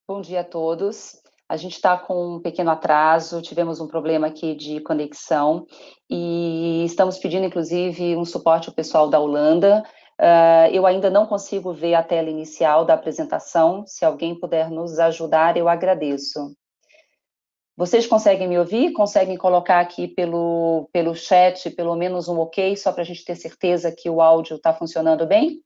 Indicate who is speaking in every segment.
Speaker 1: Bom dia a todos. A gente está com um pequeno atraso, tivemos um problema aqui de conexão e estamos pedindo, inclusive, um suporte ao pessoal da Holanda. Eu ainda não consigo ver a tela inicial da apresentação. Se alguém puder nos ajudar, eu agradeço. Vocês conseguem me ouvir? Conseguem colocar aqui pelo chat, pelo menos um ok, só para a gente ter certeza que o áudio está funcionando bem?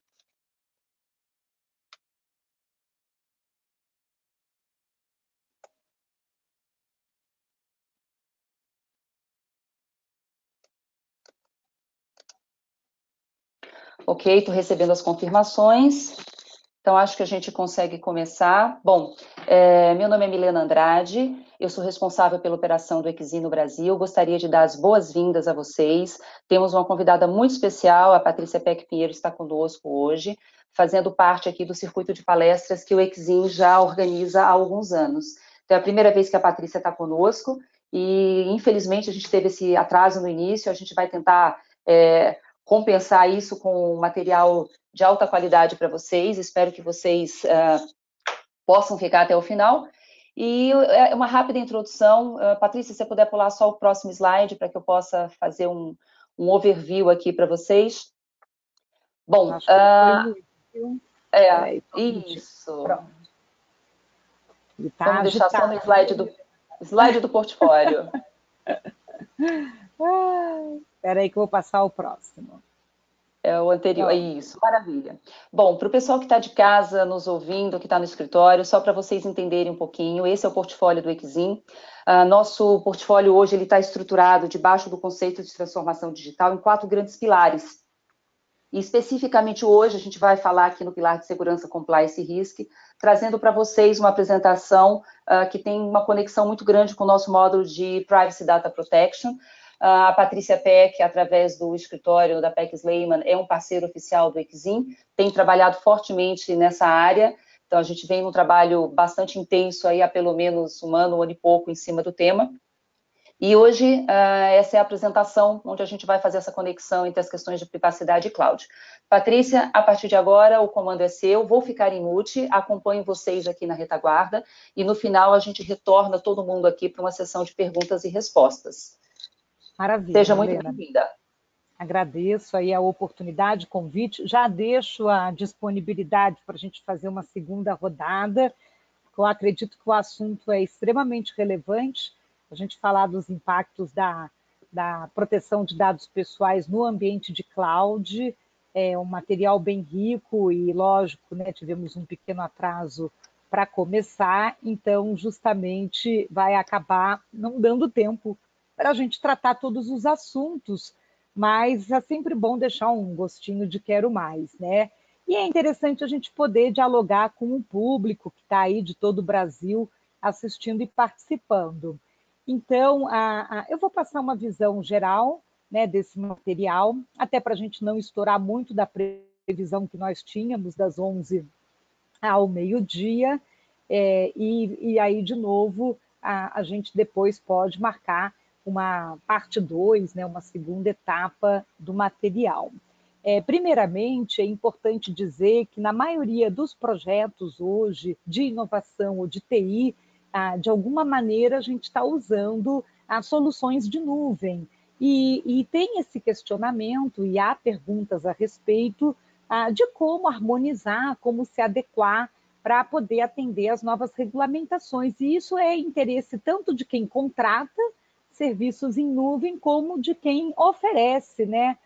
Speaker 1: Ok, estou recebendo as confirmações. Então, acho que a gente consegue começar. Bom, meu nome é Milena Andrade, eu sou responsável pela operação do Exim no Brasil. Gostaria de dar as boas-vindas a vocês. Temos uma convidada muito especial, a Patrícia Peck Pinheiro está conosco hoje, fazendo parte aqui do circuito de palestras que o Exim já organiza há alguns anos. Então, é a primeira vez que a Patrícia está conosco e, infelizmente, a gente teve esse atraso no início. A gente vai tentar compensar isso com material de alta qualidade para vocês. Espero que vocês possam ficar até o final. E uma rápida introdução. Patrícia, se você puder pular só o próximo slide para que eu possa fazer um overview aqui para vocês. Bom,
Speaker 2: acho que foi muito, viu?
Speaker 1: Peraí, isso.
Speaker 2: Pronto.
Speaker 1: Vamos deixar só no slide do portfólio.
Speaker 2: Espera aí que eu vou passar o próximo.
Speaker 1: É o anterior, isso, maravilha. Bom, para o pessoal que está de casa nos ouvindo, que está no escritório, só para vocês entenderem um pouquinho, esse é o portfólio do Exim. Nosso portfólio hoje está estruturado debaixo do conceito de transformação digital em 4 grandes pilares. E especificamente hoje a gente vai falar aqui no pilar de segurança, compliance e risk, trazendo para vocês uma apresentação que tem uma conexão muito grande com o nosso módulo de Privacy Data Protection. A Patrícia Peck, através do escritório da Peck Sleiman, é um parceiro oficial do Exim, tem trabalhado fortemente nessa área. Então, a gente vem num trabalho bastante intenso aí há pelo menos um ano e pouco em cima do tema. E hoje, essa é a apresentação onde a gente vai fazer essa conexão entre as questões de privacidade e cloud. Patrícia, a partir de agora, o comando é seu, vou ficar em mute, acompanho vocês aqui na retaguarda, e no final a gente retorna todo mundo aqui para uma sessão de perguntas e respostas.
Speaker 2: Maravilha,
Speaker 1: Seja muito
Speaker 2: Milena.
Speaker 1: bem-vinda.
Speaker 2: Agradeço aí a oportunidade, o convite. Já deixo a disponibilidade para a gente fazer uma segunda rodada. Eu acredito que o assunto é extremamente relevante. A gente falar dos impactos da proteção de dados pessoais no ambiente de cloud, é um material bem rico e, lógico, né, tivemos um pequeno atraso para começar, então, justamente, vai acabar não dando tempo para a gente tratar todos os assuntos, mas é sempre bom deixar um gostinho de quero mais, né? E é interessante a gente poder dialogar com o público que está aí de todo o Brasil assistindo e participando. Então, eu vou passar uma visão geral, né, desse material, até para a gente não estourar muito da previsão que nós tínhamos, das 11 ao meio-dia, e aí, de novo, a gente depois pode marcar uma parte 2, né, uma segunda etapa do material. Primeiramente, é importante dizer que na maioria dos projetos hoje de inovação ou de TI, de alguma maneira a gente está usando as soluções de nuvem. E tem esse questionamento e há perguntas a respeito de como harmonizar, como se adequar para poder atender às novas regulamentações. E isso é interesse tanto de quem contrata serviços em nuvem, como de quem oferece, né,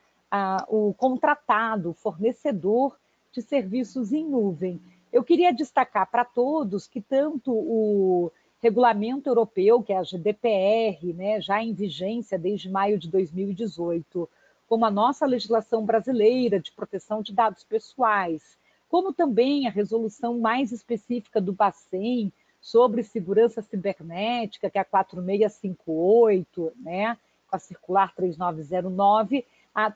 Speaker 2: o contratado, o fornecedor de serviços em nuvem. Eu queria destacar para todos que tanto o regulamento europeu, que é a GDPR, né, já em vigência desde maio de 2018, como a nossa legislação brasileira de proteção de dados pessoais, como também a resolução mais específica do Bacen sobre segurança cibernética, que é a 4658, né, com a circular 3909,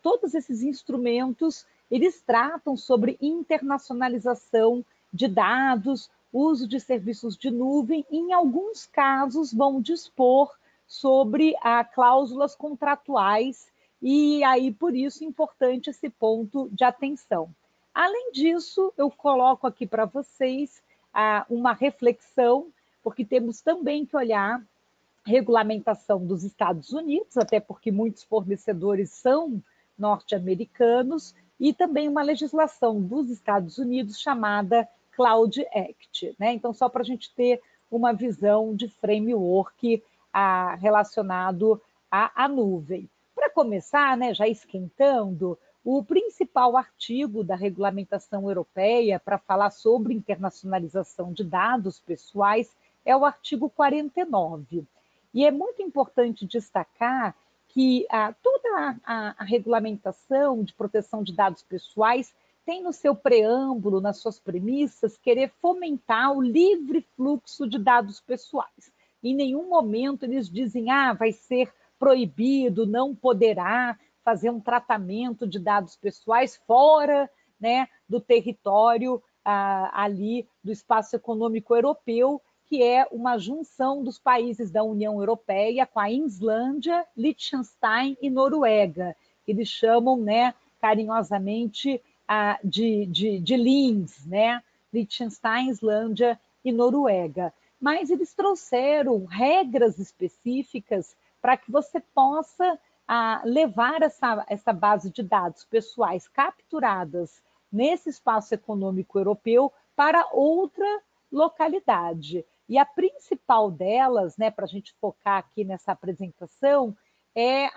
Speaker 2: todos esses instrumentos, eles tratam sobre internacionalização de dados, uso de serviços de nuvem, e em alguns casos vão dispor sobre cláusulas contratuais, e aí, por isso, é importante esse ponto de atenção. Além disso, eu coloco aqui para vocês uma reflexão, porque temos também que olhar regulamentação dos Estados Unidos, até porque muitos fornecedores são norte-americanos, e também uma legislação dos Estados Unidos chamada Cloud Act, né? Então, só para a gente ter uma visão de framework relacionado à nuvem. Para começar, né, já esquentando, o principal artigo da regulamentação europeia para falar sobre internacionalização de dados pessoais é o artigo 49. E é muito importante destacar que toda a regulamentação de proteção de dados pessoais tem no seu preâmbulo, nas suas premissas, querer fomentar o livre fluxo de dados pessoais. Em nenhum momento eles dizem, vai ser proibido, não poderá fazer um tratamento de dados pessoais fora, né, do território ali do espaço econômico europeu, que é uma junção dos países da União Europeia com a Islândia, Liechtenstein e Noruega. Eles chamam, né, carinhosamente de LINS, né? Liechtenstein, Islândia e Noruega. Mas eles trouxeram regras específicas para que você possa levar essa base de dados pessoais capturadas nesse espaço econômico europeu para outra localidade. E a principal delas, né, para a gente focar aqui nessa apresentação, é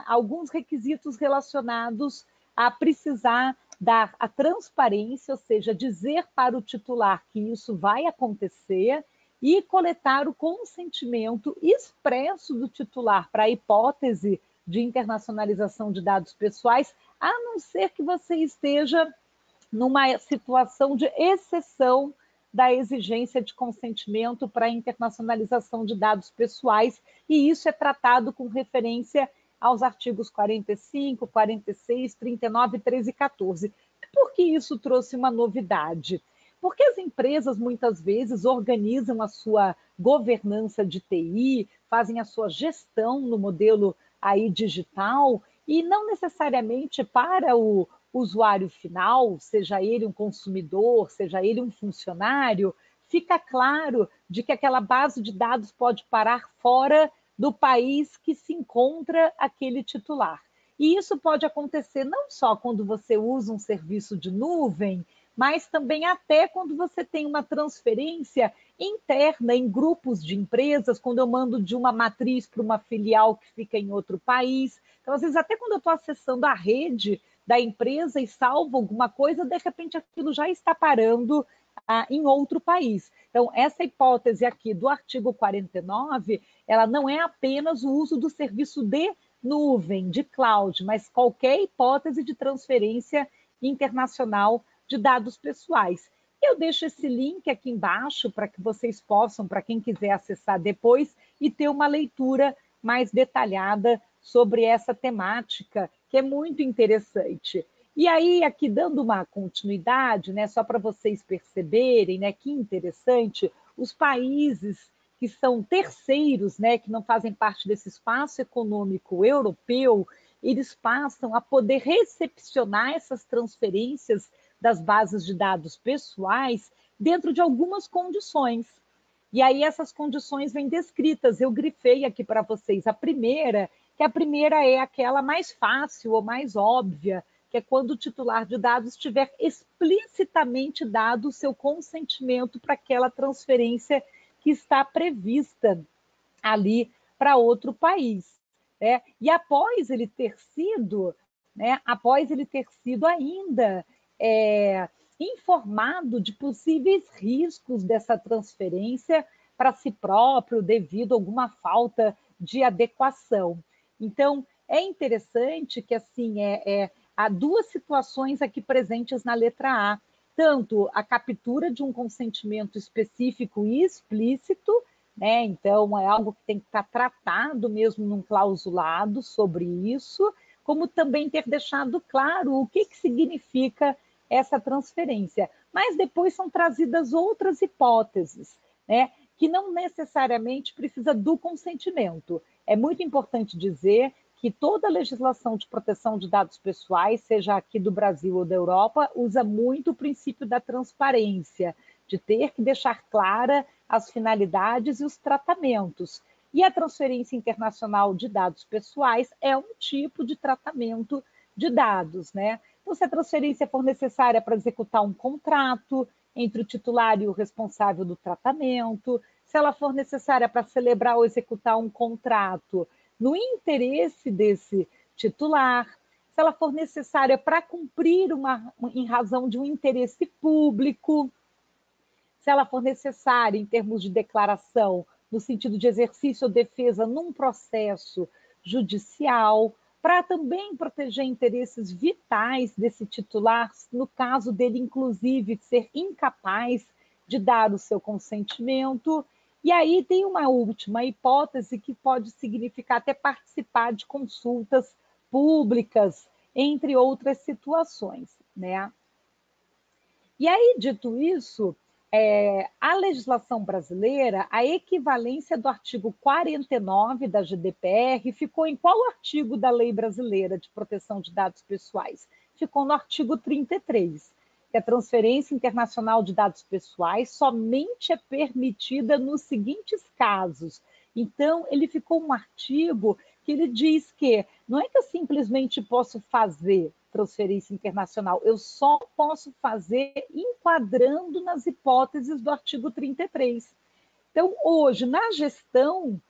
Speaker 2: alguns requisitos relacionados a precisar dar a transparência, ou seja, dizer para o titular que isso vai acontecer e coletar o consentimento expresso do titular para a hipótese de internacionalização de dados pessoais, a não ser que você esteja numa situação de exceção da exigência de consentimento para a internacionalização de dados pessoais, e isso é tratado com referência aos artigos 45, 46, 39, 13 e 14. Por que isso trouxe uma novidade? Porque as empresas, muitas vezes, organizam a sua governança de TI, fazem a sua gestão no modelo aí digital, e não necessariamente para o usuário final, seja ele um consumidor, seja ele um funcionário, fica claro de que aquela base de dados pode parar fora do país que se encontra aquele titular. E isso pode acontecer não só quando você usa um serviço de nuvem, mas também até quando você tem uma transferência interna em grupos de empresas, quando eu mando de uma matriz para uma filial que fica em outro país. Então, às vezes, até quando eu estou acessando a rede da empresa e salvo alguma coisa, de repente aquilo já está parando em outro país. Então, essa hipótese aqui do artigo 49, ela não é apenas o uso do serviço de nuvem, de cloud, mas qualquer hipótese de transferência internacional de dados pessoais. Eu deixo esse link aqui embaixo para que vocês possam, para quem quiser acessar depois, e ter uma leitura mais detalhada sobre essa temática, que é muito interessante. E aí, aqui dando uma continuidade, né, só para vocês perceberem, né, que interessante, os países que são terceiros, né, que não fazem parte desse espaço econômico europeu, eles passam a poder recepcionar essas transferências das bases de dados pessoais dentro de algumas condições. E aí essas condições vêm descritas, eu grifei aqui para vocês a primeira, que a primeira é aquela mais fácil ou mais óbvia, que é quando o titular de dados tiver explicitamente dado o seu consentimento para aquela transferência que está prevista ali para outro país. Né? E após ele ter sido, ainda informado de possíveis riscos dessa transferência para si próprio, devido a alguma falta de adequação. Então, é interessante que assim há duas situações aqui presentes na letra A, tanto a captura de um consentimento específico e explícito, né? Então, é algo que tem que estar tratado mesmo num clausulado sobre isso, como também ter deixado claro o que significa essa transferência. Mas depois são trazidas outras hipóteses, né? Que não necessariamente precisa do consentimento. É muito importante dizer que toda a legislação de proteção de dados pessoais, seja aqui do Brasil ou da Europa, usa muito o princípio da transparência. de ter que deixar clara as finalidades e os tratamentos. E a transferência internacional de dados pessoais é um tipo de tratamento de dados, né? Então, se a transferência for necessária para executar um contrato entre o titular e o responsável do tratamento, se ela for necessária para celebrar ou executar um contrato no interesse desse titular, se ela for necessária para cumprir em razão de um interesse público, se ela for necessária em termos de declaração, no sentido de exercício ou defesa num processo judicial, para também proteger interesses vitais desse titular, no caso dele, inclusive, ser incapaz de dar o seu consentimento. E aí tem uma última hipótese que pode significar até participar de consultas públicas, entre outras situações, né? E aí, dito isso, a legislação brasileira, a equivalência do artigo 49 da GDPR ficou em qual artigo da Lei Brasileira de Proteção de Dados Pessoais? Ficou no artigo 33, que a transferência internacional de dados pessoais somente é permitida nos seguintes casos. Então, ele ficou um artigo que ele diz que não é que eu simplesmente posso fazer transferência internacional, eu só posso fazer enquadrando nas hipóteses do artigo 33. Então, hoje, na gestão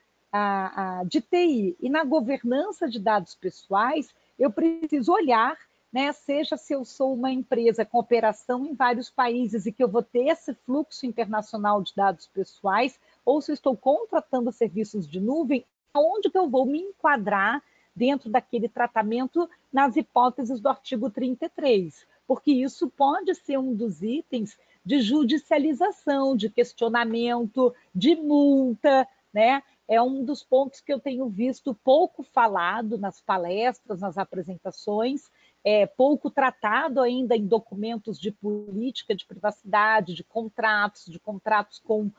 Speaker 2: de TI e na governança de dados pessoais, eu preciso olhar, né, seja se eu sou uma empresa com operação em vários países e que eu vou ter esse fluxo internacional de dados pessoais, ou se eu estou contratando serviços de nuvem, onde que eu vou me enquadrar dentro daquele tratamento nas hipóteses do artigo 33, porque isso pode ser um dos itens de judicialização, de questionamento, de multa, né? É um dos pontos que eu tenho visto pouco falado nas palestras, nas apresentações, pouco tratado ainda em documentos de política de privacidade, de contratos com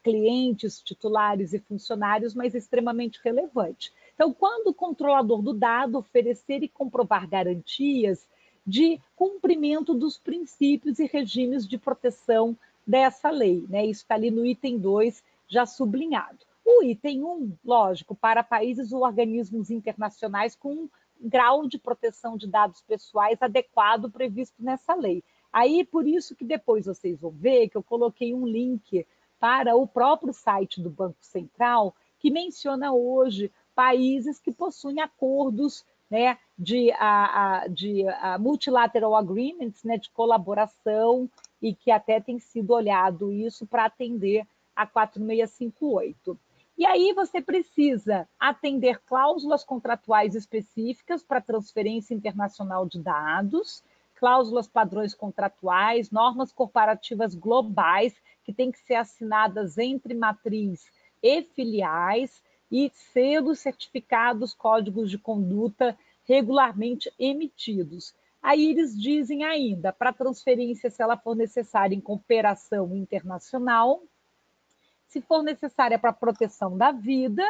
Speaker 2: clientes, titulares e funcionários, mas extremamente relevante. Então, quando o controlador do dado oferecer e comprovar garantias de cumprimento dos princípios e regimes de proteção dessa lei, né? Isso está ali no item 2, já sublinhado. O item 1, lógico, para países ou organismos internacionais com um grau de proteção de dados pessoais adequado previsto nessa lei. Aí, por isso que depois vocês vão ver que eu coloquei um link para o próprio site do Banco Central, que menciona hoje países que possuem acordos, né, de multilateral agreements, né, de colaboração, e que até tem sido olhado isso para atender a 4658. E aí você precisa atender cláusulas contratuais específicas para transferência internacional de dados, cláusulas padrões contratuais, normas corporativas globais, que têm que ser assinadas entre matriz e filiais, e selos certificados, códigos de conduta regularmente emitidos. Aí eles dizem ainda, para transferência, se ela for necessária em cooperação internacional, se for necessária para proteção da vida,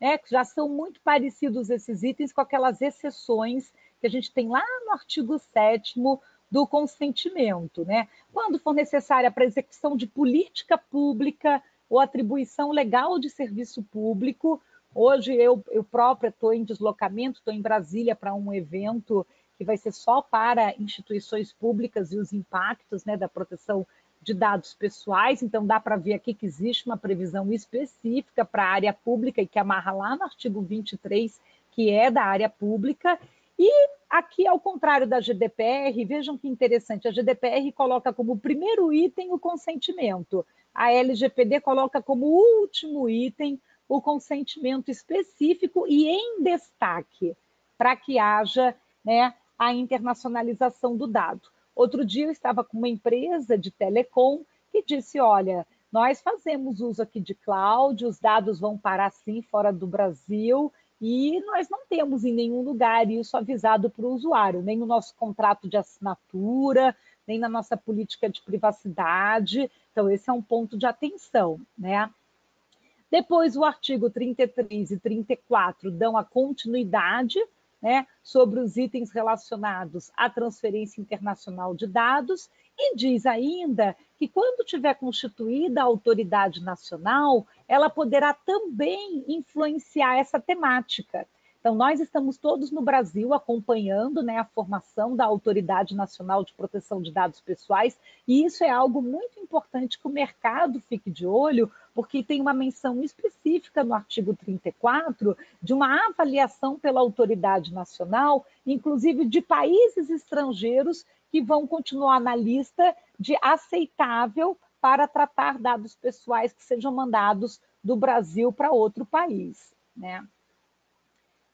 Speaker 2: né, que já são muito parecidos esses itens com aquelas exceções que a gente tem lá no artigo 7º do consentimento, né? Quando for necessária para execução de política pública ou atribuição legal de serviço público. Hoje eu própria estou em deslocamento, estou em Brasília para um evento que vai ser só para instituições públicas e os impactos, né, da proteção de dados pessoais. Então dá para ver aqui que existe uma previsão específica para a área pública e que amarra lá no artigo 23, que é da área pública. E aqui, ao contrário da GDPR, vejam que interessante, a GDPR coloca como primeiro item o consentimento, a LGPD coloca como último item o consentimento específico e em destaque, para que haja, né, a internacionalização do dado. Outro dia eu estava com uma empresa de telecom que disse, olha, nós fazemos uso aqui de cloud, os dados vão parar sim fora do Brasil, e nós não temos em nenhum lugar isso avisado para o usuário, nem no nosso contrato de assinatura, nem na nossa política de privacidade. Então, esse é um ponto de atenção, né? Depois, o artigo 33 e 34 dão a continuidade, né, sobre os itens relacionados à transferência internacional de dados, E diz ainda que quando tiver constituída a autoridade nacional, ela poderá também influenciar essa temática. Então, nós estamos todos no Brasil acompanhando, né, a formação da Autoridade Nacional de Proteção de Dados Pessoais, e isso é algo muito importante que o mercado fique de olho, porque tem uma menção específica no artigo 34 de uma avaliação pela Autoridade Nacional, inclusive de países estrangeiros que vão continuar na lista de aceitável para tratar dados pessoais que sejam mandados do Brasil para outro país, né?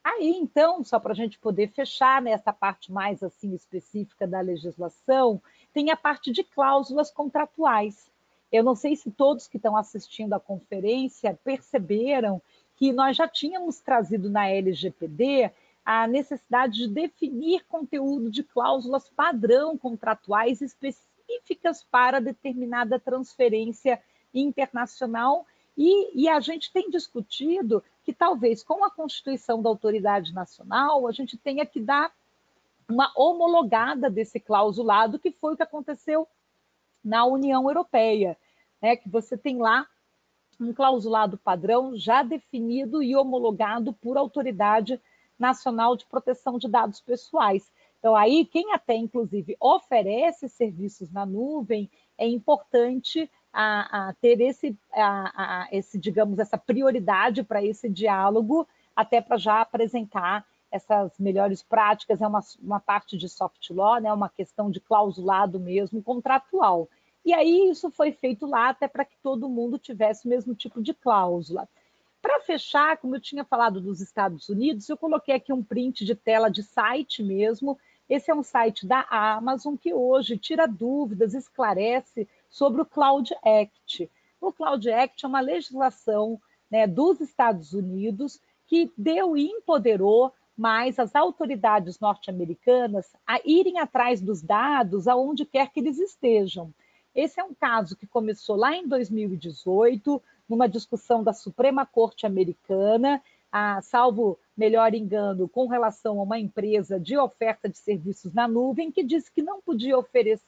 Speaker 2: Aí, então, só para a gente poder fechar nessa parte mais assim específica da legislação, tem a parte de cláusulas contratuais. Eu não sei se todos que estão assistindo à conferência perceberam que nós já tínhamos trazido na LGPD a necessidade de definir conteúdo de cláusulas padrão contratuais específicas para determinada transferência internacional e a gente tem discutido que talvez com a constituição da autoridade nacional a gente tenha que dar uma homologada desse clausulado, que foi o que aconteceu na União Europeia, né? Que você tem lá um clausulado padrão já definido e homologado por autoridade nacional de proteção de dados pessoais. Então, aí, quem até, inclusive, oferece serviços na nuvem, é importante ter digamos, essa prioridade para esse diálogo, até para já apresentar essas melhores práticas, é uma parte de soft law, né, uma questão de clausulado mesmo, contratual. E aí isso foi feito lá até para que todo mundo tivesse o mesmo tipo de cláusula. Para fechar, como eu tinha falado dos Estados Unidos, eu coloquei aqui um print de tela de site mesmo. Esse é um site da Amazon que hoje tira dúvidas, esclarece sobre o Cloud Act. O Cloud Act é uma legislação, né, dos Estados Unidos que deu e empoderou mais as autoridades norte-americanas a irem atrás dos dados aonde quer que eles estejam. Esse é um caso que começou lá em 2018, numa discussão da Suprema Corte Americana, salvo melhor engano, com relação a uma empresa de oferta de serviços na nuvem, que disse que não podia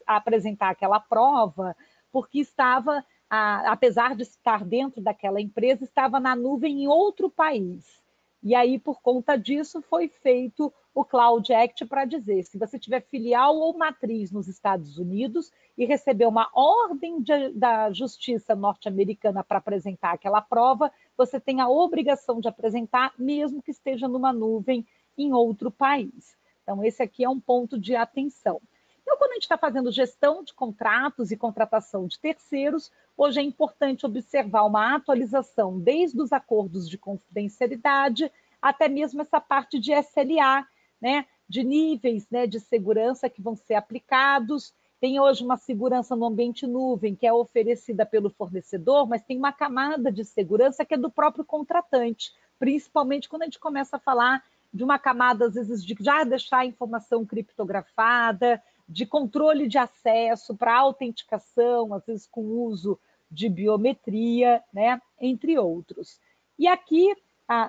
Speaker 2: apresentar aquela prova, porque estava, apesar de estar dentro daquela empresa, estava na nuvem em outro país. E aí, por conta disso, foi feito o Cloud Act para dizer, se você tiver filial ou matriz nos Estados Unidos e receber uma ordem da justiça norte-americana para apresentar aquela prova, você tem a obrigação de apresentar, mesmo que esteja numa nuvem em outro país. Então, esse aqui é um ponto de atenção. Então, quando a gente está fazendo gestão de contratos e contratação de terceiros, hoje é importante observar uma atualização desde os acordos de confidencialidade até mesmo essa parte de SLA, né, de níveis, né, de segurança que vão ser aplicados. Tem hoje uma segurança no ambiente nuvem, que é oferecida pelo fornecedor, mas tem uma camada de segurança que é do próprio contratante, principalmente quando a gente começa a falar de uma camada, às vezes, de já deixar a informação criptografada, de controle de acesso para autenticação, às vezes com uso de biometria, né, entre outros. E aqui,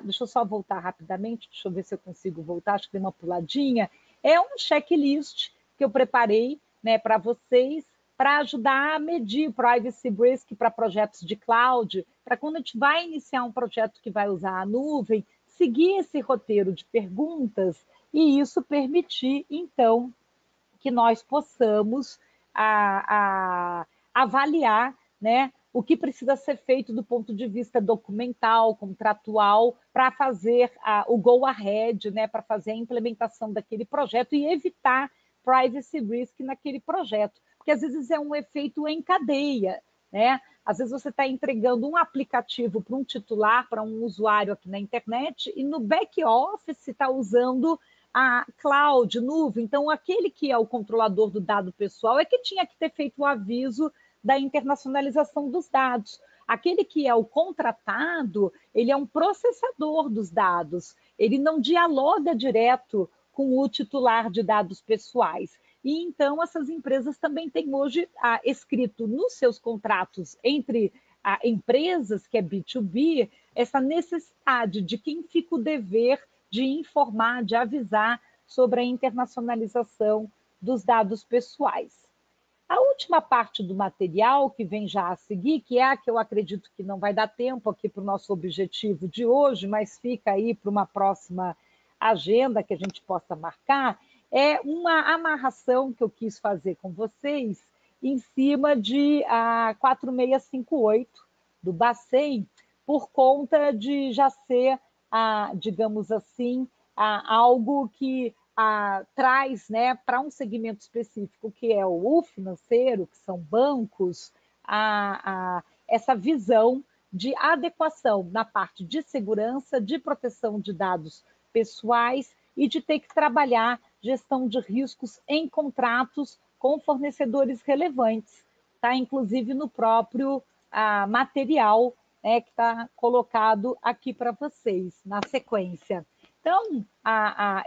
Speaker 2: deixa eu só voltar rapidamente, deixa eu ver se eu consigo voltar, acho que dei uma puladinha, é um checklist que eu preparei, né, para vocês, para ajudar a medir privacy risk para projetos de cloud, para quando a gente vai iniciar um projeto que vai usar a nuvem, seguir esse roteiro de perguntas e isso permitir, então, que nós possamos avaliar, né, o que precisa ser feito do ponto de vista documental, contratual, para fazer o go ahead, né, para fazer a implementação daquele projeto e evitar privacy risk naquele projeto, porque às vezes é um efeito em cadeia, né? Às vezes você está entregando um aplicativo para um titular, para um usuário aqui na internet, e no back-office está usando a cloud, nuvem. Então, aquele que é o controlador do dado pessoal é que tinha que ter feito o aviso da internacionalização dos dados. Aquele que é o contratado, ele é um processador dos dados, ele não dialoga direto com o titular de dados pessoais. E então essas empresas também têm hoje escrito nos seus contratos entre empresas, que é B2B, essa necessidade de quem fica o dever de informar, de avisar sobre a internacionalização dos dados pessoais. A última parte do material, que vem já a seguir, que é a que eu acredito que não vai dar tempo aqui para o nosso objetivo de hoje, mas fica aí para uma próxima agenda que a gente possa marcar, é uma amarração que eu quis fazer com vocês em cima de a 4658 do Bacen, por conta de já ser, digamos assim, algo que traz, né, para um segmento específico, que é o financeiro, que são bancos, essa visão de adequação na parte de segurança, de proteção de dados pessoais e de ter que trabalhar gestão de riscos em contratos com fornecedores relevantes, tá? Inclusive no próprio material, né, que está colocado aqui para vocês na sequência. Então,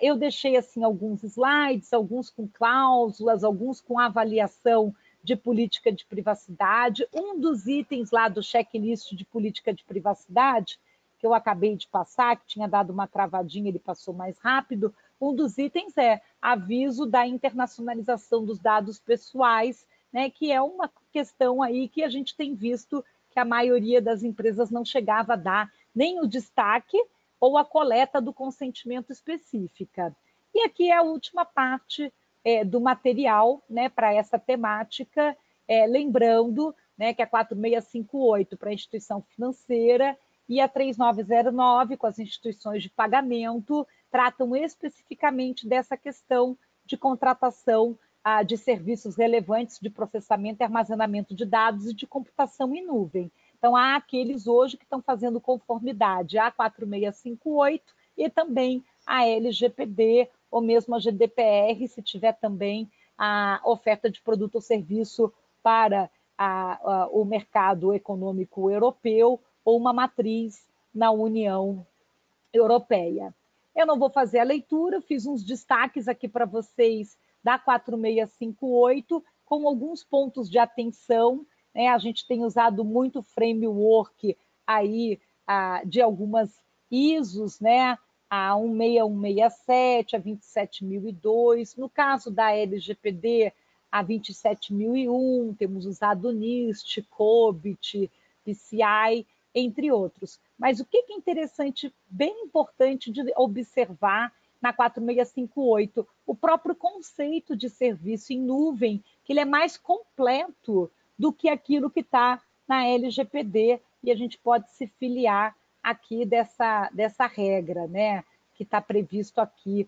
Speaker 2: eu deixei assim alguns slides, alguns com cláusulas, alguns com avaliação de política de privacidade. Um dos itens lá do checklist de política de privacidade, que eu acabei de passar, que tinha dado uma travadinha, ele passou mais rápido, um dos itens é aviso da internacionalização dos dados pessoais, né, que é uma questão aí que a gente tem visto que a maioria das empresas não chegava a dar nem o destaque ou a coleta do consentimento específica. E aqui é a última parte do material, né, para essa temática, lembrando, né, que a 4658 para a instituição financeira e a 3909 com as instituições de pagamento tratam especificamente dessa questão de contratação de serviços relevantes de processamento e armazenamento de dados e de computação em nuvem. Então, há aqueles hoje que estão fazendo conformidade à 4658 e também a LGPD, ou mesmo a GDPR, se tiver também a oferta de produto ou serviço para o mercado econômico europeu ou uma matriz na União Europeia. Eu não vou fazer a leitura, fiz uns destaques aqui para vocês da 4658, com alguns pontos de atenção, né? A gente tem usado muito framework aí de algumas ISOs, né? A 16167, a 27002, no caso da LGPD, a 27001, temos usado NIST, COBIT, PCI, entre outros. Mas o que é interessante, bem importante de observar na 4658? O próprio conceito de serviço em nuvem, que ele é mais completo do que aquilo que está na LGPD, e a gente pode se filiar aqui dessa regra, né, que está previsto aqui.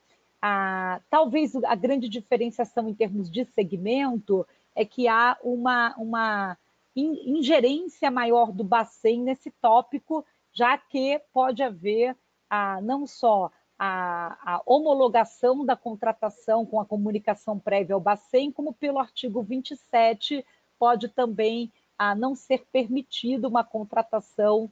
Speaker 2: Talvez a grande diferenciação em termos de segmento é que há uma ingerência maior do Bacen nesse tópico, já que pode haver não só a homologação da contratação com a comunicação prévia ao Bacen, como pelo artigo 27 pode também não ser permitido uma contratação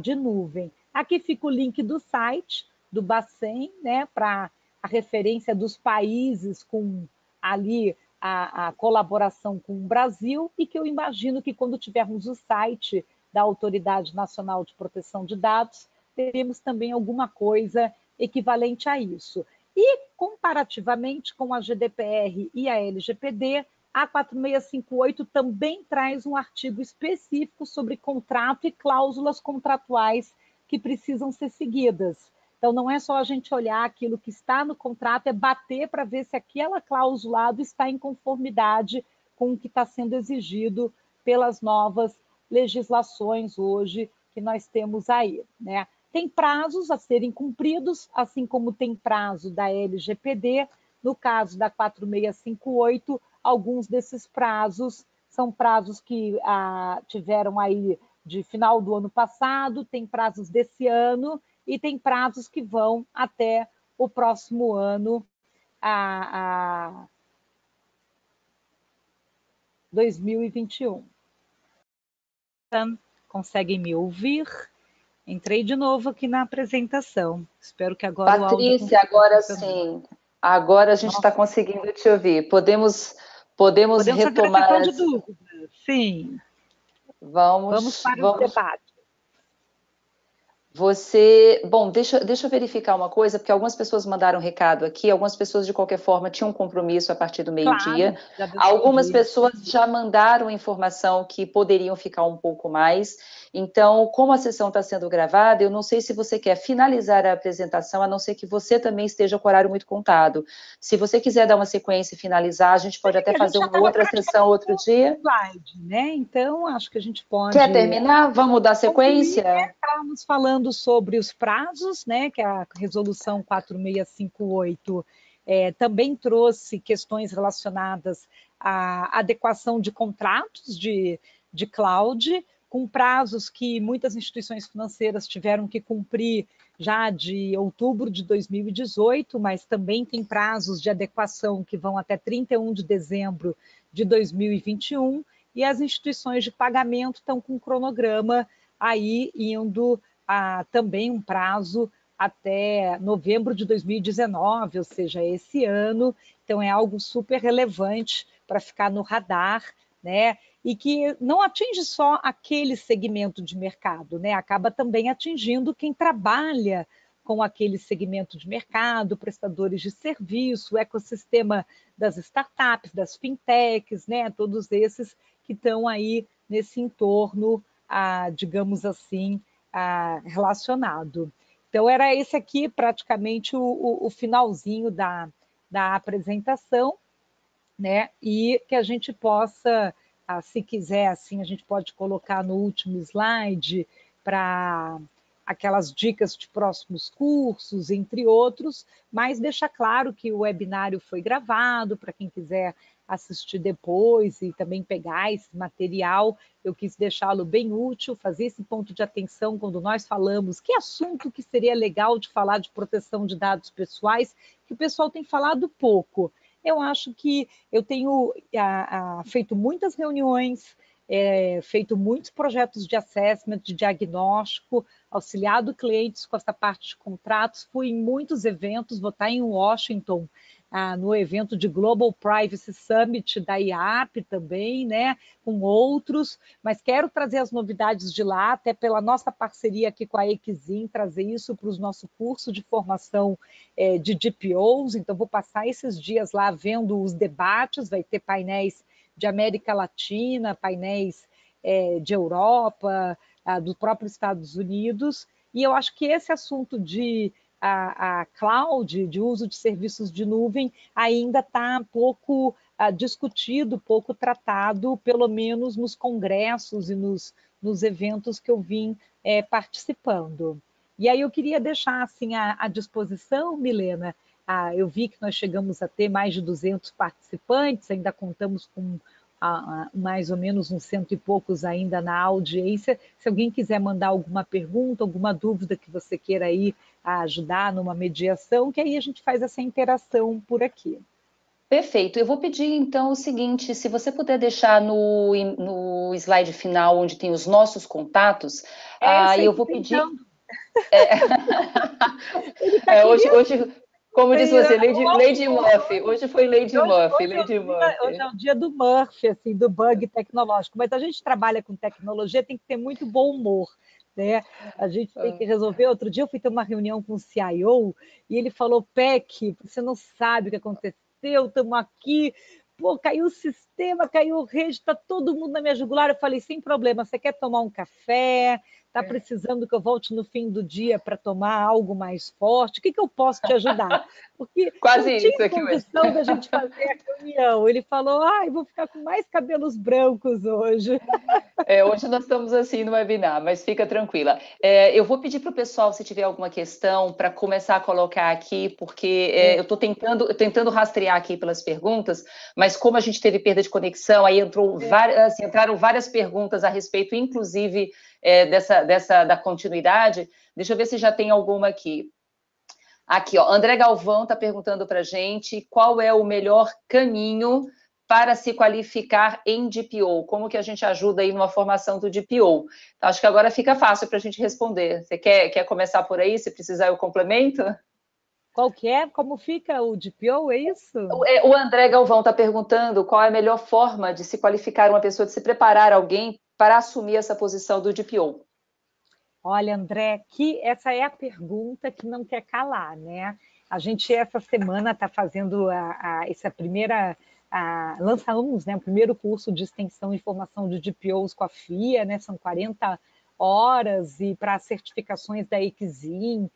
Speaker 2: de nuvem. Aqui fica o link do site do Bacen, né, para a referência dos países com ali a colaboração com o Brasil, e que eu imagino que quando tivermos o site da Autoridade Nacional de Proteção de Dados, teremos também alguma coisa equivalente a isso. E, comparativamente com a GDPR e a LGPD, a 4658 também traz um artigo específico sobre contrato e cláusulas contratuais que precisam ser seguidas. Então, não é só a gente olhar aquilo que está no contrato, é bater para ver se aquela clausulado está em conformidade com o que está sendo exigido pelas novas legislações hoje que nós temos aí, né? Tem prazos a serem cumpridos, assim como tem prazo da LGPD. No caso da 4658, alguns desses prazos são prazos que tiveram aí de final do ano passado, tem prazos desse ano, e tem prazos que vão até o próximo ano, 2021. Conseguem me ouvir? Entrei de novo aqui na apresentação. Espero que agora
Speaker 1: Patrícia,
Speaker 2: o áudio
Speaker 1: agora sim. Agora a gente está conseguindo te ouvir. Podemos retomar.
Speaker 2: Fazer a questão de dúvida. Sim. Vamos para o debate.
Speaker 1: Bom, deixa eu verificar uma coisa, porque algumas pessoas mandaram recado aqui, algumas pessoas, de qualquer forma, tinham um compromisso a partir do meio-dia.
Speaker 2: Claro, já deu tempo de
Speaker 1: Algumas
Speaker 2: ir.
Speaker 1: pessoas já mandaram informação que poderiam ficar um pouco mais. Então, como a sessão está sendo gravada, eu não sei se você quer finalizar a apresentação, a não ser que você também esteja com o horário muito contado. Se você quiser dar uma sequência e finalizar, a gente pode até
Speaker 2: A gente
Speaker 1: fazer
Speaker 2: já
Speaker 1: uma
Speaker 2: estava
Speaker 1: outra sessão
Speaker 2: praticamente
Speaker 1: outro
Speaker 2: no último
Speaker 1: dia.
Speaker 2: slide, né? Então, acho que a gente
Speaker 1: Quer
Speaker 2: pode
Speaker 1: terminar? Vamos dar
Speaker 2: concluir, né?
Speaker 1: sequência?
Speaker 2: Estávamos falando sobre os prazos, né? Que a resolução 4658 também trouxe questões relacionadas à adequação de contratos de cloud, com prazos que muitas instituições financeiras tiveram que cumprir já de outubro de 2018, mas também tem prazos de adequação que vão até 31 de dezembro de 2021, e as instituições de pagamento estão com um cronograma aí indo a também um prazo até novembro de 2019, ou seja, esse ano. Então, é algo super relevante para ficar no radar, né? E que não atinge só aquele segmento de mercado, né? Acaba também atingindo quem trabalha com aquele segmento de mercado, prestadores de serviço, o ecossistema das startups, das fintechs, né? Todos esses que estão aí nesse entorno, digamos assim, relacionado. Então, era esse aqui praticamente o finalzinho da apresentação, né? E que a gente possa, se quiser, assim, a gente pode colocar no último slide para aquelas dicas de próximos cursos, entre outros, mas deixar claro que o webinário foi gravado para quem quiser assistir depois e também pegar esse material. Eu quis deixá-lo bem útil, fazer esse ponto de atenção quando nós falamos que assunto que seria legal de falar de proteção de dados pessoais, que o pessoal tem falado pouco. Eu acho que eu tenho feito muitas reuniões, feito muitos projetos de assessment, de diagnóstico, auxiliado clientes com essa parte de contratos, fui em muitos eventos, vou estar em Washington, no evento de Global Privacy Summit da IAP também, né, com outros, mas quero trazer as novidades de lá, até pela nossa parceria aqui com a Exim, trazer isso para o nosso curso de formação de DPOs, então vou passar esses dias lá vendo os debates, vai ter painéis de América Latina, painéis de Europa, dos próprios Estados Unidos, e eu acho que esse assunto de a cloud, de uso de serviços de nuvem, ainda está pouco discutido, pouco tratado, pelo menos nos congressos e nos eventos que eu vim participando. E aí eu queria deixar assim à disposição, Milena. Eu vi que nós chegamos a ter mais de 200 participantes, ainda contamos com mais ou menos uns cento e poucos ainda na audiência. Se alguém quiser mandar alguma pergunta, alguma dúvida que você queira aí ajudar numa mediação, que aí a gente faz essa interação por aqui.
Speaker 1: Perfeito. Eu vou pedir então o seguinte: se você puder deixar no slide final, onde tem os nossos contatos,
Speaker 2: Essa
Speaker 1: eu
Speaker 2: aí
Speaker 1: vou pedir.
Speaker 2: tentando.
Speaker 1: É,
Speaker 2: Ele está querendo.
Speaker 1: hoje, como disse você, Lady Murphy. Hoje foi Lady Murphy, Lady
Speaker 2: Hoje é
Speaker 1: Murphy.
Speaker 2: o dia do Murphy, assim, do bug tecnológico. Mas a gente trabalha com tecnologia, tem que ter muito bom humor. Né? A gente tem que resolver. Outro dia eu fui ter uma reunião com o CIO e ele falou: PEC, você não sabe o que aconteceu, estamos aqui. Pô, caiu o sistema, caiu o rede, está todo mundo na minha jugular. Eu falei: sem problema, você quer tomar um café? Está precisando que eu volte no fim do dia para tomar algo mais forte? O que eu posso te ajudar? Porque
Speaker 1: Quase
Speaker 2: não
Speaker 1: isso
Speaker 2: tinha
Speaker 1: aqui hoje.
Speaker 2: condição da gente fazer a reunião. Ele falou: eu vou ficar com mais cabelos brancos hoje.
Speaker 1: Hoje nós estamos assim no webinar, mas fica tranquila. Eu vou pedir para o pessoal, se tiver alguma questão, para começar a colocar aqui, porque eu estou tentando rastrear aqui pelas perguntas, mas como a gente teve perda de conexão, aí entraram várias perguntas a respeito, inclusive, da continuidade. Deixa eu ver se já tem alguma aqui. Aqui, ó, André Galvão está perguntando para a gente qual é o melhor caminho para se qualificar em DPO. Como que a gente ajuda aí numa formação do DPO? Então, acho que agora fica fácil para a gente responder. Você quer começar por aí? Se precisar, eu complemento?
Speaker 2: Qual que é? Como fica o DPO, é isso?
Speaker 1: O André Galvão está perguntando qual é a melhor forma de se qualificar uma pessoa, de se preparar alguém para assumir essa posição do DPO.
Speaker 2: Olha, André, que essa é a pergunta que não quer calar, né? A gente, essa semana, está fazendo essa primeira. Lançamos, né, o primeiro curso de extensão e formação de DPOs com a FIA, né? São 40 horas, e para as certificações da ECSIM,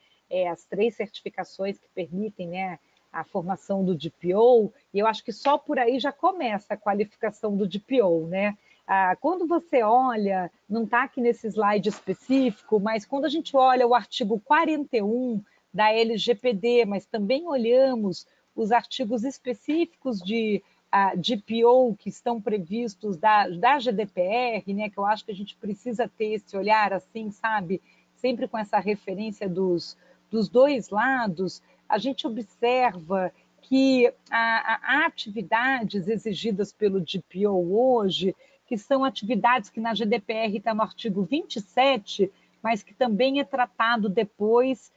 Speaker 2: as 3 certificações que permitem, né, a formação do DPO, e eu acho que só por aí já começa a qualificação do DPO, né? Quando você olha, não está aqui nesse slide específico, mas quando a gente olha o artigo 41 da LGPD, mas também olhamos os artigos específicos de DPO que estão previstos da GDPR, né, que eu acho que a gente precisa ter esse olhar assim, sabe, sempre com essa referência dos 2 lados, a gente observa que há atividades exigidas pelo DPO hoje, que são atividades que na GDPR está no artigo 27, mas que também é tratado depois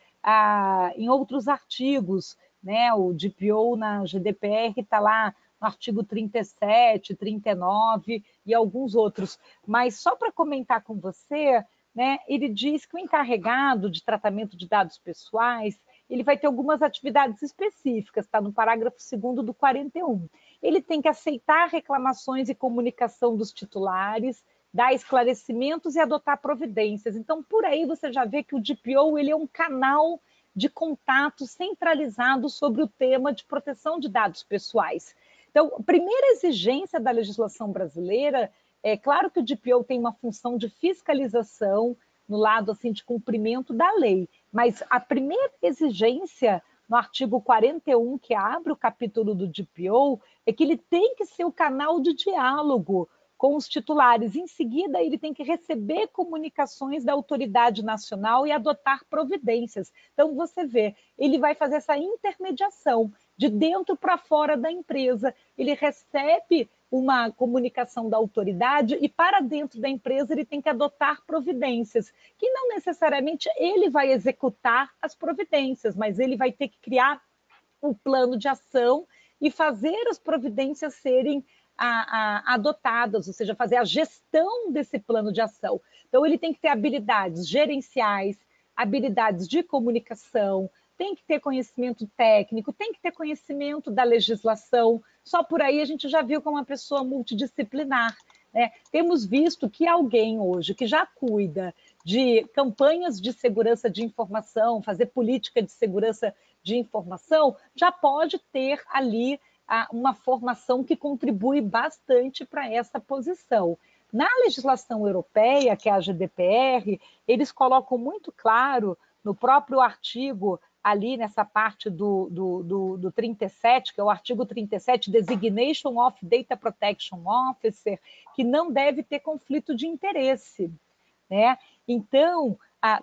Speaker 2: em outros artigos, né? O DPO na GDPR está lá no artigo 37, 39 e alguns outros. Mas só para comentar com você, né, ele diz que o encarregado de tratamento de dados pessoais ele vai ter algumas atividades específicas, está no parágrafo 2º do 41. Ele tem que aceitar reclamações e comunicação dos titulares, dar esclarecimentos e adotar providências. Então, por aí você já vê que o DPO ele é um canal de contato centralizado sobre o tema de proteção de dados pessoais. Então, a primeira exigência da legislação brasileira é claro que o DPO tem uma função de fiscalização no lado assim de cumprimento da lei, mas a primeira exigência no artigo 41, que abre o capítulo do DPO, é que ele tem que ser o canal de diálogo com os titulares. Em seguida, ele tem que receber comunicações da autoridade nacional e adotar providências. Então, você vê, ele vai fazer essa intermediação de dentro para fora da empresa. Ele recebe uma comunicação da autoridade e para dentro da empresa ele tem que adotar providências, que não necessariamente ele vai executar as providências, mas ele vai ter que criar um plano de ação e fazer as providências serem adotadas, ou seja, fazer a gestão desse plano de ação. Então, ele tem que ter habilidades gerenciais, habilidades de comunicação, tem que ter conhecimento técnico, tem que ter conhecimento da legislação. Só por aí a gente já viu como uma pessoa multidisciplinar, né? Temos visto que alguém hoje que já cuida de campanhas de segurança de informação, fazer política de segurança de informação, já pode ter ali uma formação que contribui bastante para essa posição. Na legislação europeia, que é a GDPR, eles colocam muito claro no próprio artigo, ali nessa parte do 37, que é o artigo 37, Designation of Data Protection Officer, que não deve ter conflito de interesse, né? Então,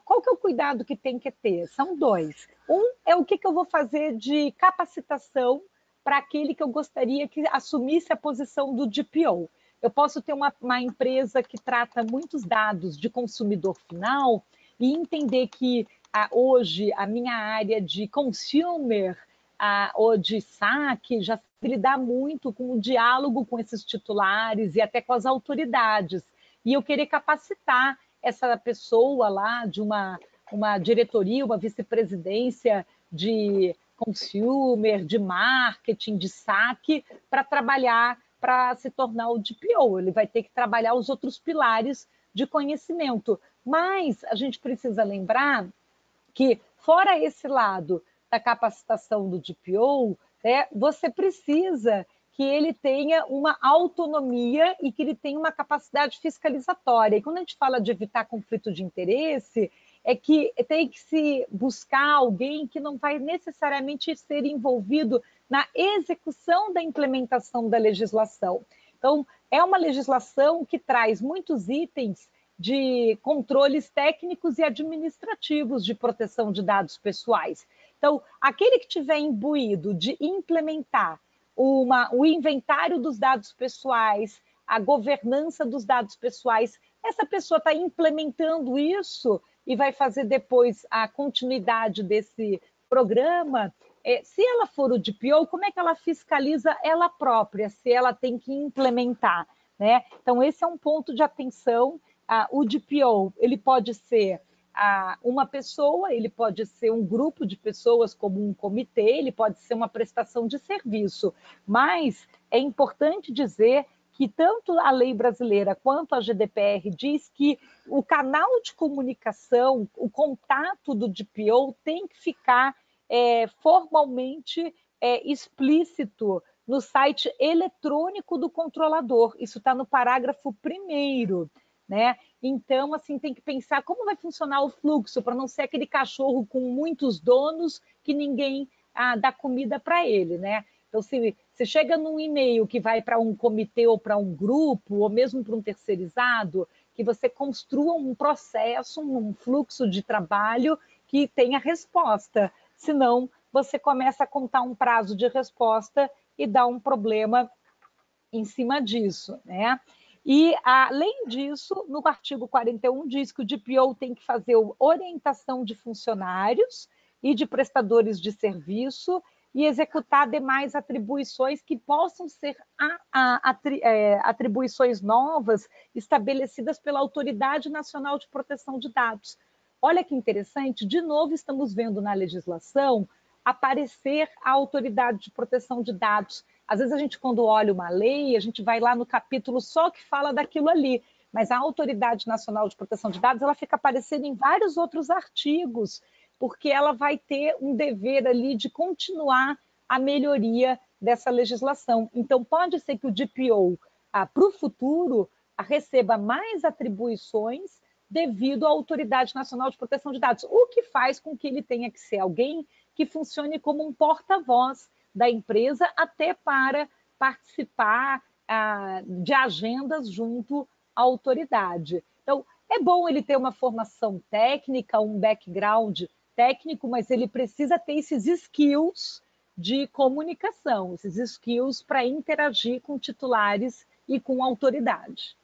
Speaker 2: qual que é o cuidado que tem que ter? São 2. Um é o que eu vou fazer de capacitação para aquele que eu gostaria que assumisse a posição do DPO. Eu posso ter uma empresa que trata muitos dados de consumidor final e entender que hoje a minha área de consumer ou de saque já lidar muito com o diálogo com esses titulares e até com as autoridades. E eu querer capacitar essa pessoa lá de uma diretoria, uma vice-presidência de consumer, de marketing, de saque, para trabalhar, para se tornar o DPO. Ele vai ter que trabalhar os outros pilares de conhecimento. Mas a gente precisa lembrar que, fora esse lado da capacitação do DPO, né, você precisa que ele tenha uma autonomia e que ele tenha uma capacidade fiscalizatória. E quando a gente fala de evitar conflito de interesse, é que tem que se buscar alguém que não vai necessariamente ser envolvido na execução da implementação da legislação. Então, é uma legislação que traz muitos itens de controles técnicos e administrativos de proteção de dados pessoais. Então, aquele que tiver imbuído de implementar o inventário dos dados pessoais, a governança dos dados pessoais, essa pessoa está implementando isso e vai fazer depois a continuidade desse programa. Se ela for o DPO, como é que ela fiscaliza ela própria, se ela tem que implementar, né? Então, esse é um ponto de atenção. O DPO, ele pode ser uma pessoa, ele pode ser um grupo de pessoas como um comitê, ele pode ser uma prestação de serviço, mas é importante dizer que tanto a lei brasileira quanto a GDPR diz que o canal de comunicação, o contato do DPO tem que ficar formalmente explícito no site eletrônico do controlador. Isso está no parágrafo 1º, né? Então, assim, tem que pensar como vai funcionar o fluxo para não ser aquele cachorro com muitos donos que ninguém dá comida para ele, né? Então, se chega num e-mail que vai para um comitê ou para um grupo, ou mesmo para um terceirizado, que você construa um processo, um fluxo de trabalho que tenha resposta. Senão, você começa a contar um prazo de resposta e dá um problema em cima disso, né? E, além disso, no artigo 41 diz que o DPO tem que fazer orientação de funcionários e de prestadores de serviço e executar demais atribuições que possam ser atribuições novas estabelecidas pela Autoridade Nacional de Proteção de Dados. Olha que interessante, de novo estamos vendo na legislação aparecer a Autoridade de Proteção de Dados. Às vezes a gente, quando olha uma lei, a gente vai lá no capítulo só que fala daquilo ali, mas a Autoridade Nacional de Proteção de Dados ela fica aparecendo em vários outros artigos, porque ela vai ter um dever ali de continuar a melhoria dessa legislação. Então, pode ser que o DPO, para o futuro, receba mais atribuições devido à Autoridade Nacional de Proteção de Dados, o que faz com que ele tenha que ser alguém que funcione como um porta-voz da empresa, até para participar de agendas junto à autoridade. Então, é bom ele ter uma formação técnica, um background técnico, mas ele precisa ter esses skills de comunicação, esses skills para interagir com titulares e com autoridade.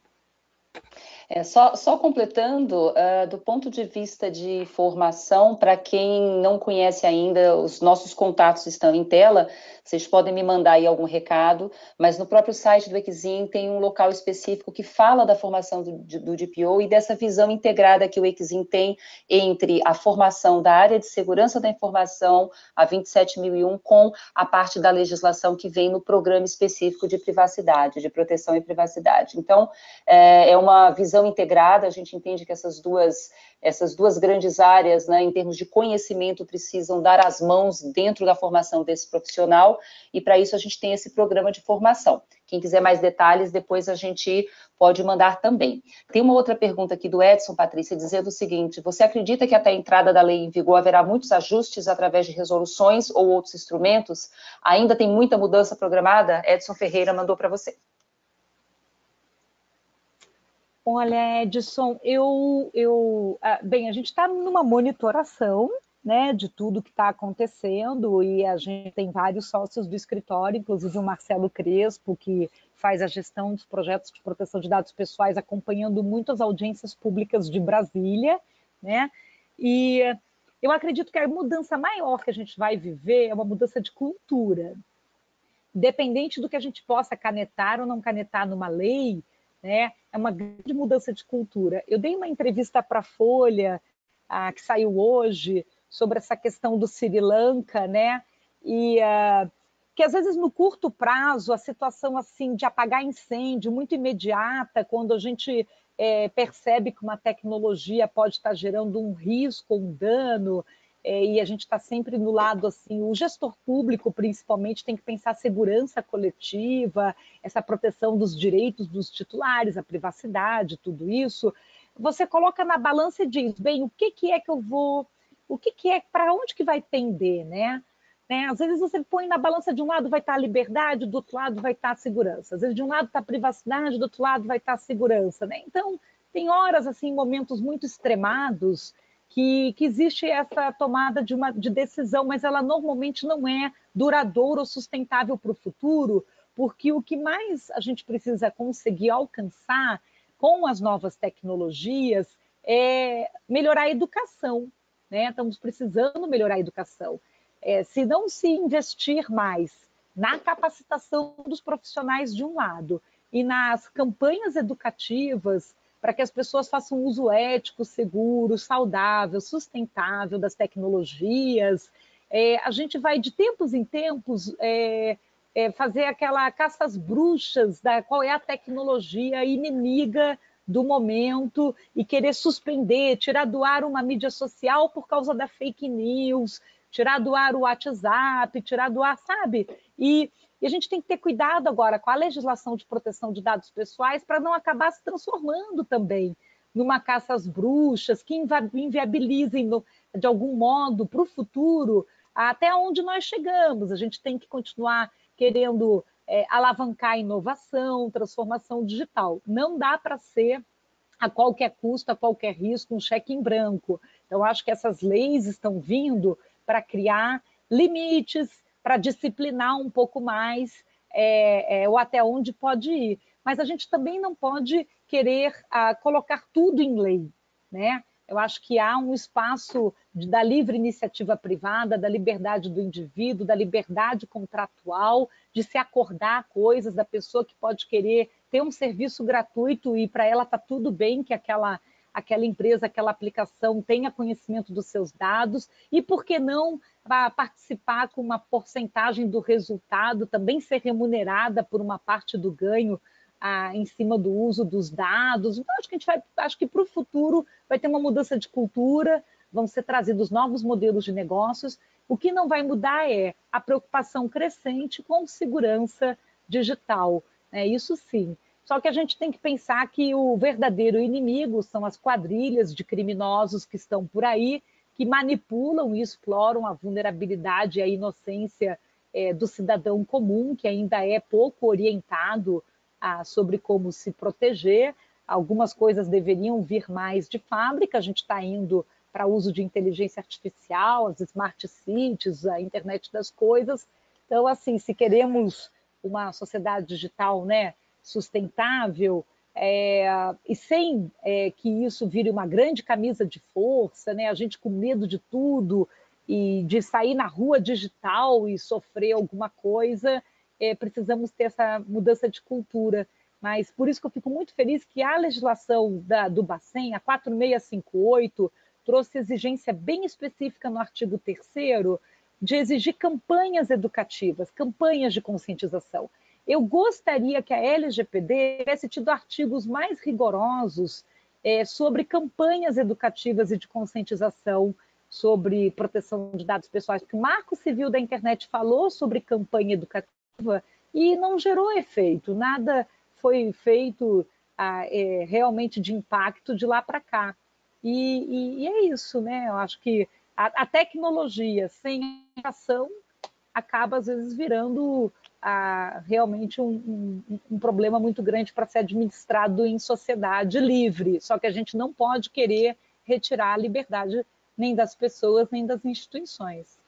Speaker 1: Só completando, do ponto de vista de formação, para quem não conhece ainda, os nossos contatos estão em tela, vocês podem me mandar aí algum recado, mas no próprio site do Exim tem um local específico que fala da formação do DPO e dessa visão integrada que o Exim tem entre a formação da área de segurança da informação, a 27001, com a parte da legislação que vem no programa específico de privacidade, de proteção e privacidade. Então, é uma visão integrada, a gente entende que essas duas grandes áreas, né, em termos de conhecimento, precisam dar as mãos dentro da formação desse profissional, e para isso a gente tem esse programa de formação. Quem quiser mais detalhes, depois a gente pode mandar também. Tem uma outra pergunta aqui do Edson, Patrícia, dizendo o seguinte: você acredita que até a entrada da lei em vigor haverá muitos ajustes através de resoluções ou outros instrumentos? Ainda tem muita mudança programada? Edson Ferreira mandou para você.
Speaker 2: Olha, Edson, bem, a gente está numa monitoração, né, de tudo que está acontecendo, e a gente tem vários sócios do escritório, inclusive o Marcelo Crespo, que faz a gestão dos projetos de proteção de dados pessoais, acompanhando muitas audiências públicas de Brasília, né, e eu acredito que a mudança maior que a gente vai viver é uma mudança de cultura. Independente do que a gente possa canetar ou não canetar numa lei, né, é uma grande mudança de cultura. Eu dei uma entrevista para a Folha, que saiu hoje, sobre essa questão do Sri Lanka, né, e que às vezes no curto prazo a situação assim de apagar incêndio muito imediata, quando a gente percebe que uma tecnologia pode estar gerando um risco, um dano, e a gente está sempre no lado assim, o gestor público principalmente tem que pensar a segurança coletiva, essa proteção dos direitos dos titulares, a privacidade, tudo isso. Você coloca na balança e diz, bem, o que é que eu vou, para onde que vai tender, né? Às vezes você põe na balança, de um lado vai estar a liberdade, do outro lado vai estar a segurança. Às vezes de um lado está a privacidade, do outro lado vai estar a segurança, né? Então, tem horas, assim, momentos muito extremados, que existe essa tomada de decisão, mas ela normalmente não é duradoura ou sustentável para o futuro, porque o que mais a gente precisa conseguir alcançar com as novas tecnologias é melhorar a educação, né? Estamos precisando melhorar a educação. Se não se investir mais na capacitação dos profissionais de um lado e nas campanhas educativas, para que as pessoas façam uso ético, seguro, saudável, sustentável das tecnologias. A gente vai, de tempos em tempos, fazer aquela caça às bruxas da qual é a tecnologia inimiga do momento e querer suspender, tirar do ar uma mídia social por causa da fake news, tirar do ar o WhatsApp, tirar do ar, sabe? E a gente tem que ter cuidado agora com a legislação de proteção de dados pessoais para não acabar se transformando também numa caça às bruxas que inviabilizem, de algum modo, para o futuro, até onde nós chegamos. A gente tem que continuar querendo alavancar a inovação, transformação digital. Não dá para ser a qualquer custo, a qualquer risco, um cheque em branco. Então, acho que essas leis estão vindo para criar limites, para disciplinar um pouco mais, ou até onde pode ir. Mas a gente também não pode querer colocar tudo em lei, né? Eu acho que há um espaço da livre iniciativa privada, da liberdade do indivíduo, da liberdade contratual, de se acordar coisas, da pessoa que pode querer ter um serviço gratuito e para ela está tudo bem que aquela empresa, aquela aplicação tenha conhecimento dos seus dados e, por que não, participar com uma porcentagem do resultado, também ser remunerada por uma parte do ganho em cima do uso dos dados. Então, acho que para o futuro vai ter uma mudança de cultura, vão ser trazidos novos modelos de negócios. O que não vai mudar é a preocupação crescente com segurança digital, né? Isso sim. Só que a gente tem que pensar que o verdadeiro inimigo são as quadrilhas de criminosos que estão por aí, que manipulam e exploram a vulnerabilidade e a inocência do cidadão comum, que ainda é pouco orientado sobre como se proteger. Algumas coisas deveriam vir mais de fábrica, a gente está indo para uso de inteligência artificial, as smart cities, a internet das coisas. Então, assim, se queremos uma sociedade digital, né, sustentável, e sem que isso vire uma grande camisa de força, né, a gente com medo de tudo e de sair na rua digital e sofrer alguma coisa, precisamos ter essa mudança de cultura. Mas por isso que eu fico muito feliz que a legislação do Bacen, a 4658, trouxe exigência bem específica no artigo 3º de exigir campanhas educativas, campanhas de conscientização. Eu gostaria que a LGPD tivesse tido artigos mais rigorosos sobre campanhas educativas e de conscientização sobre proteção de dados pessoais, porque o Marco Civil da Internet falou sobre campanha educativa e não gerou efeito, nada foi feito realmente de impacto de lá para cá. E é isso, né? Eu acho que a tecnologia sem ação acaba, às vezes, virando realmente um problema muito grande para ser administrado em sociedade livre. Só que a gente não pode querer retirar a liberdade nem das pessoas, nem das instituições.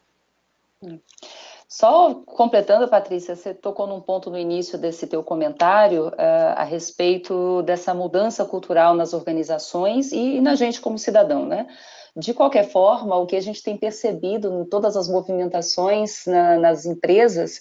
Speaker 1: Só completando, Patrícia, você tocou num ponto no início desse teu comentário a respeito dessa mudança cultural nas organizações e na gente como cidadão, né? De qualquer forma, o que a gente tem percebido em todas as movimentações nas empresas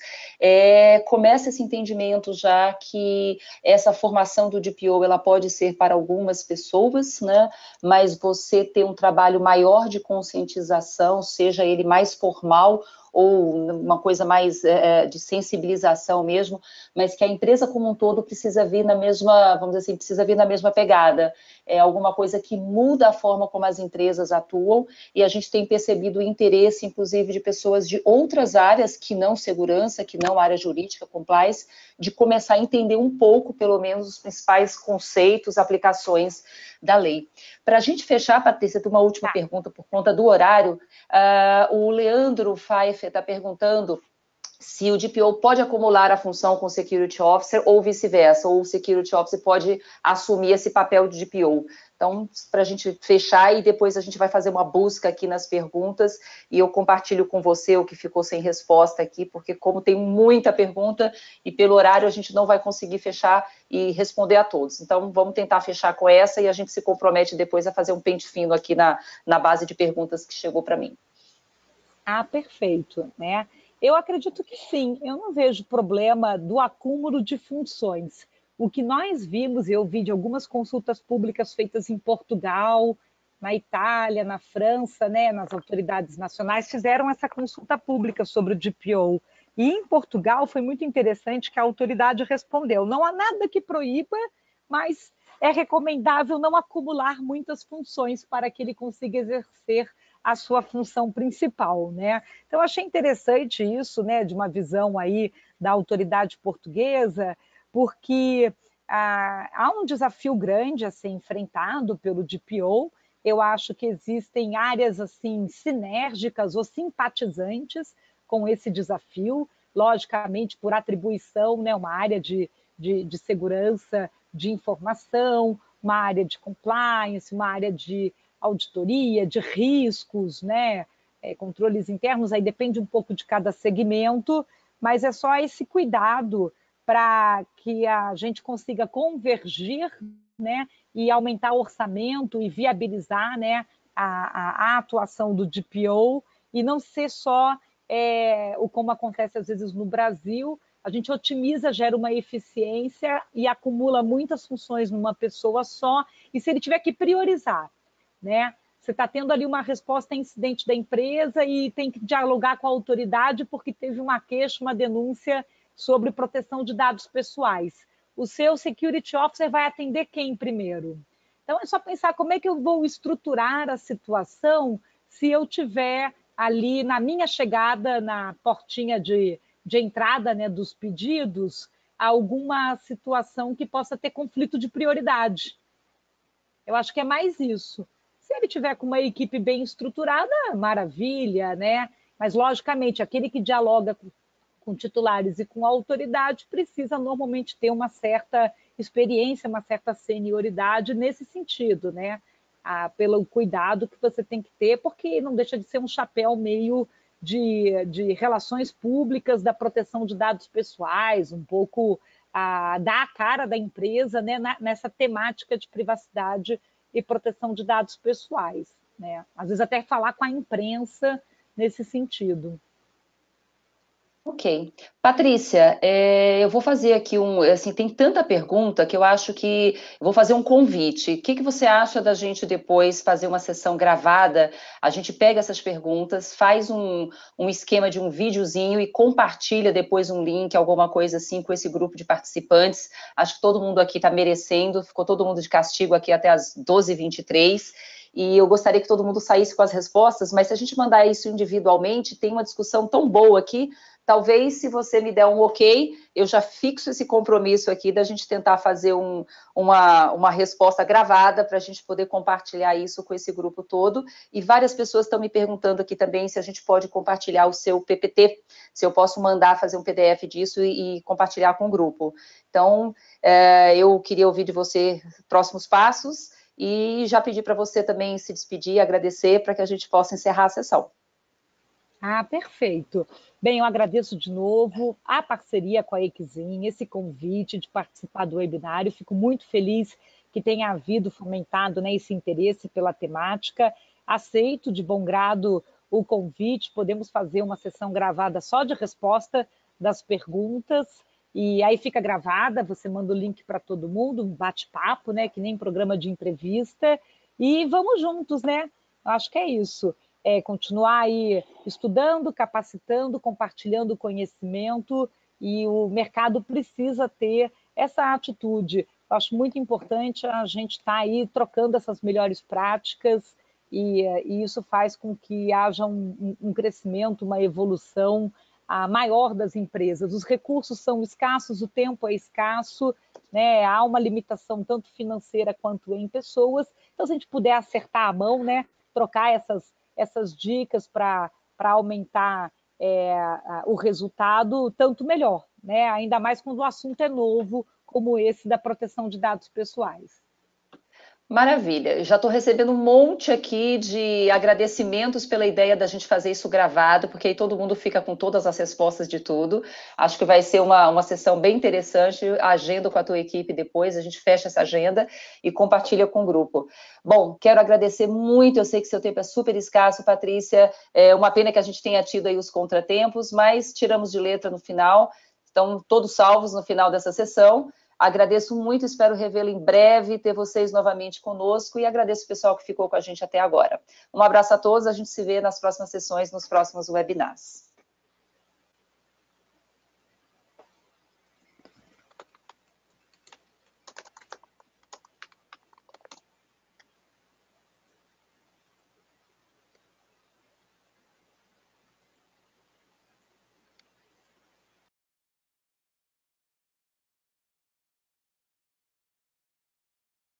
Speaker 1: começa esse entendimento já que essa formação do DPO ela pode ser para algumas pessoas, né? Mas você ter um trabalho maior de conscientização, seja ele mais formal ou uma coisa mais de sensibilização mesmo, mas que a empresa como um todo precisa vir na mesma, vamos dizer assim, precisa vir na mesma pegada. É alguma coisa que muda a forma como as empresas atuam, e a gente tem percebido o interesse, inclusive, de pessoas de outras áreas, que não segurança, que não área jurídica, compliance, de começar a entender um pouco, pelo menos, os principais conceitos, aplicações da lei. Para a gente fechar, Patrícia, tem uma última pergunta por conta do horário. O Leandro Pfeiffer está perguntando se o DPO pode acumular a função com o Security Officer ou vice-versa, ou o Security Officer pode assumir esse papel de DPO. Então, para a gente fechar e depois a gente vai fazer uma busca aqui nas perguntas e eu compartilho com você o que ficou sem resposta aqui, porque como tem muita pergunta e pelo horário a gente não vai conseguir fechar e responder a todos. Então, vamos tentar fechar com essa e a gente se compromete depois a fazer um pente fino aqui na base de perguntas que chegou para mim.
Speaker 2: Perfeito, né? Eu acredito que sim, eu não vejo problema do acúmulo de funções. O que nós vimos, e eu vi de algumas consultas públicas feitas em Portugal, na Itália, na França, né, nas autoridades nacionais, fizeram essa consulta pública sobre o DPO. E em Portugal foi muito interessante que a autoridade respondeu: não há nada que proíba, mas é recomendável não acumular muitas funções para que ele consiga exercer a sua função principal, né? Então, achei interessante isso, né, de uma visão aí da autoridade portuguesa, porque há um desafio grande a ser enfrentado pelo DPO. Eu acho que existem áreas assim sinérgicas ou simpatizantes com esse desafio, logicamente por atribuição, né, uma área de segurança de informação, uma área de compliance, uma área de auditoria, de riscos, né, controles internos, aí depende um pouco de cada segmento, mas é só esse cuidado para que a gente consiga convergir, né, e aumentar o orçamento e viabilizar, né, a atuação do DPO e não ser só como acontece às vezes no Brasil, a gente otimiza, gera uma eficiência e acumula muitas funções numa pessoa só, e se ele tiver que priorizar, né? Você está tendo ali uma resposta a incidente da empresa e tem que dialogar com a autoridade porque teve uma queixa, uma denúncia sobre proteção de dados pessoais. O seu security officer vai atender quem primeiro? Então, é só pensar como é que eu vou estruturar a situação se eu tiver ali na minha chegada, na portinha de entrada, né, dos pedidos, alguma situação que possa ter conflito de prioridade. Eu acho que é mais isso. Se ele tiver com uma equipe bem estruturada, maravilha, né? Mas, logicamente, aquele que dialoga com titulares e com a autoridade precisa normalmente ter uma certa experiência, uma certa senioridade nesse sentido, né? Pelo cuidado que você tem que ter, porque não deixa de ser um chapéu meio de relações públicas, da proteção de dados pessoais, um pouco dar a cara da empresa, né, nessa temática de privacidade e proteção de dados pessoais, né? Às vezes até falar com a imprensa nesse sentido.
Speaker 1: Ok. Patrícia, eu vou fazer aqui assim, tem tanta pergunta que eu acho que vou fazer um convite. O que que você acha da gente depois fazer uma sessão gravada? A gente pega essas perguntas, faz um esquema de um videozinho e compartilha depois um link, alguma coisa assim, com esse grupo de participantes. Acho que todo mundo aqui está merecendo, ficou todo mundo de castigo aqui até as 12h23. E eu gostaria que todo mundo saísse com as respostas, mas se a gente mandar isso individualmente, tem uma discussão tão boa aqui. Talvez, se você me der um ok, eu já fixo esse compromisso aqui da gente tentar fazer uma resposta gravada para a gente poder compartilhar isso com esse grupo todo. E várias pessoas estão me perguntando aqui também se a gente pode compartilhar o seu PPT, se eu posso mandar fazer um PDF disso e compartilhar com o grupo. Então, eu queria ouvir de você próximos passos e já pedir para você também se despedir, agradecer para que a gente possa encerrar a sessão.
Speaker 2: Perfeito. Bem, eu agradeço de novo a parceria com a Exim, esse convite de participar do webinário. Fico muito feliz que tenha havido fomentado, né, esse interesse pela temática. Aceito de bom grado o convite, podemos fazer uma sessão gravada só de resposta das perguntas, e aí fica gravada, você manda o link para todo mundo, um bate-papo, né, que nem programa de entrevista, e vamos juntos, né? Acho que é isso. Continuar aí estudando, capacitando, compartilhando conhecimento, e o mercado precisa ter essa atitude. Eu acho muito importante a gente estar aí trocando essas melhores práticas, e isso faz com que haja um crescimento, uma evolução maior das empresas. Os recursos são escassos, o tempo é escasso, né? Há uma limitação tanto financeira quanto em pessoas. Então, se a gente puder acertar a mão, né? Trocar essas dicas para aumentar o resultado, tanto melhor, né? Ainda mais quando o assunto é novo, como esse da proteção de dados pessoais.
Speaker 1: Maravilha, já estou recebendo um monte aqui de agradecimentos pela ideia da gente fazer isso gravado, porque aí todo mundo fica com todas as respostas de tudo. Acho que vai ser uma sessão bem interessante. Agenda com a tua equipe depois, a gente fecha essa agenda e compartilha com o grupo. Bom, quero agradecer muito, eu sei que seu tempo é super escasso, Patrícia. É uma pena que a gente tenha tido aí os contratempos, mas tiramos de letra no final, estão todos salvos no final dessa sessão. Agradeço muito, espero revê-lo em breve, ter vocês novamente conosco e agradeço o pessoal que ficou com a gente até agora. Um abraço a todos, a gente se vê nas próximas sessões, nos próximos webinars.